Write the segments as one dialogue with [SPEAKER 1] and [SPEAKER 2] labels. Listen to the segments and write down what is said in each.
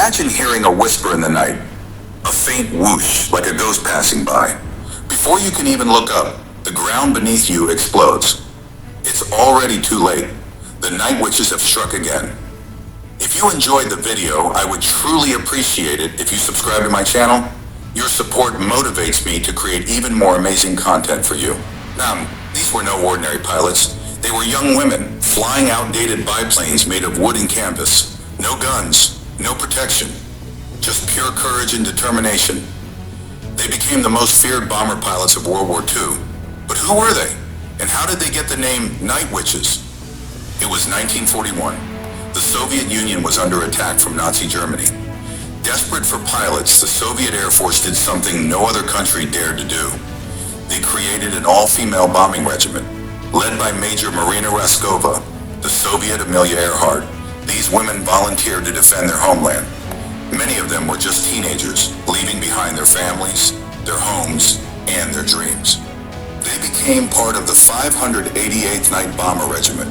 [SPEAKER 1] Imagine hearing a whisper in the night, a faint whoosh like a ghost passing by. Before you can even look up, the ground beneath you explodes. It's already too late. The night witches have struck again. If you enjoyed the video, I would truly appreciate it if you subscribe to my channel. Your support motivates me to create even more amazing content for you. Now, these were no ordinary pilots. They were young women flying outdated biplanes made of wood and canvas. No guns, no protection, just pure courage and determination. They became the most feared bomber pilots of World War II. But who were they? And how did they get the name Night Witches? It was 1941. The Soviet Union was under attack from Nazi Germany. Desperate for pilots, the Soviet Air Force did something no other country dared to do. They created an all-female bombing regiment, led by Major Marina Raskova, the Soviet Amelia Earhart. These women volunteered to defend their homeland. Many of them were just teenagers, leaving behind their families, their homes, and their dreams. They became part of the 588th Night Bomber Regiment,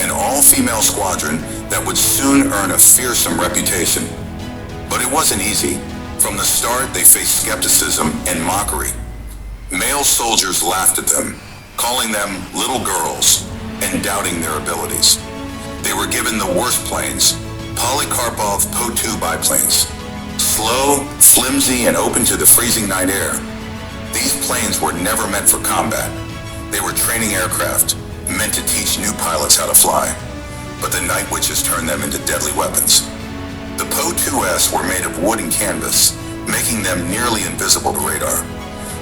[SPEAKER 1] an all-female squadron that would soon earn a fearsome reputation. But it wasn't easy. From the start, they faced skepticism and mockery. Male soldiers laughed at them, calling them little girls and doubting their abilities. They were given the worst planes, Polikarpov Po-2 biplanes. Slow, flimsy, and open to the freezing night air. These planes were never meant for combat. They were training aircraft, meant to teach new pilots how to fly. But the Night Witches turned them into deadly weapons. The Po-2s were made of wood and canvas, making them nearly invisible to radar.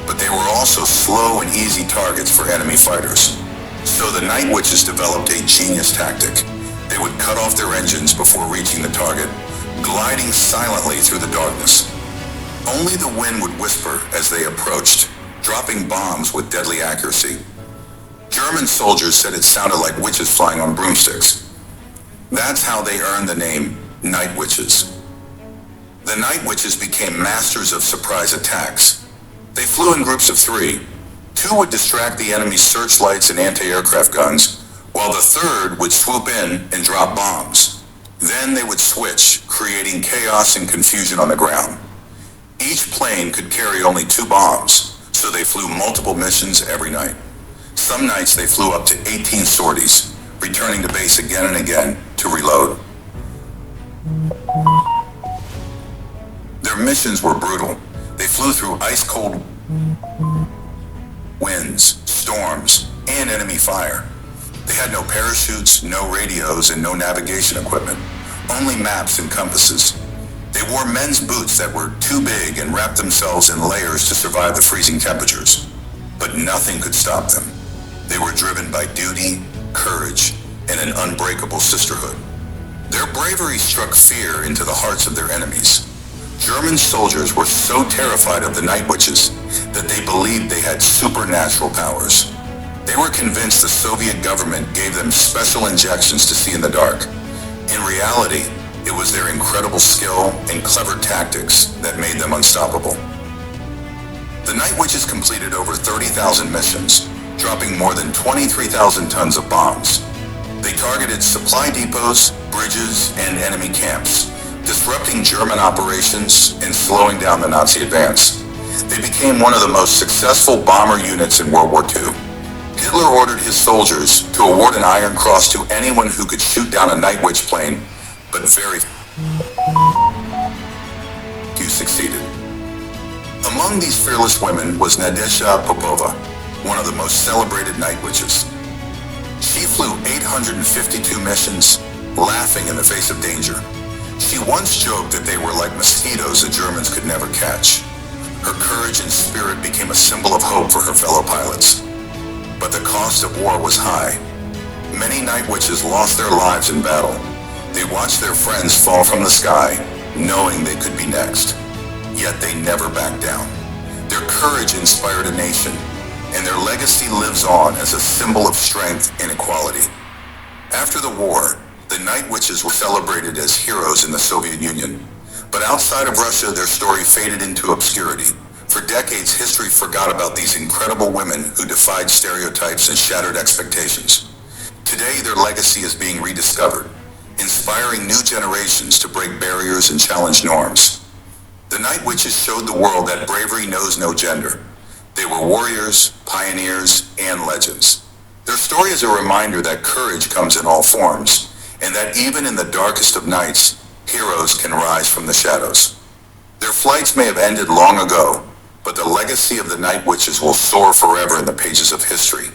[SPEAKER 1] But they were also slow and easy targets for enemy fighters. So the Night Witches developed a genius tactic. They would cut off their engines before reaching the target, gliding silently through the darkness. Only the wind would whisper as they approached, dropping bombs with deadly accuracy. German soldiers said it sounded like witches flying on broomsticks. That's how they earned the name Night Witches. The Night Witches became masters of surprise attacks. They flew in groups of 3. 2 would distract the enemy's searchlights and anti-aircraft guns, while the third would swoop in and drop bombs. Then they would switch, creating chaos and confusion on the ground. Each plane could carry only 2 bombs, so they flew multiple missions every night. Some nights they flew up to 18 sorties, returning to base again and again to reload. Their missions were brutal. They flew through ice-cold winds, storms, and enemy fire. They had no parachutes, no radios, and no navigation equipment, only maps and compasses. They wore men's boots that were too big and wrapped themselves in layers to survive the freezing temperatures. But nothing could stop them. They were driven by duty, courage, and an unbreakable sisterhood. Their bravery struck fear into the hearts of their enemies. German soldiers were so terrified of the Night Witches that they believed they had supernatural powers. They were convinced the Soviet government gave them special injections to see in the dark. In reality, it was their incredible skill and clever tactics that made them unstoppable. The Night Witches completed over 30,000 missions, dropping more than 23,000 tons of bombs. They targeted supply depots, bridges, and enemy camps, disrupting German operations and slowing down the Nazi advance. They became one of the most successful bomber units in World War II. Hitler ordered his soldiers to award an Iron Cross to anyone who could shoot down a Night Witch plane, but very few succeeded. Among these fearless women was Nadezhda Popova, one of the most celebrated Night Witches. She flew 852 missions, laughing in the face of danger. She once joked that they were like mosquitoes the Germans could never catch. Her courage and spirit became a symbol of hope for her fellow pilots. But the cost of war was high. Many Night Witches lost their lives in battle. They watched their friends fall from the sky, knowing they could be next. Yet they never backed down. Their courage inspired a nation, and their legacy lives on as a symbol of strength and equality. After the war, the Night Witches were celebrated as heroes in the Soviet Union. But outside of Russia, their story faded into obscurity. For decades, history forgot about these incredible women who defied stereotypes and shattered expectations. Today, their legacy is being rediscovered, inspiring new generations to break barriers and challenge norms. The Night Witches showed the world that bravery knows no gender. They were warriors, pioneers, and legends. Their story is a reminder that courage comes in all forms, and that even in the darkest of nights, heroes can rise from the shadows. Their flights may have ended long ago, but the legacy of the Night Witches will soar forever in the pages of history.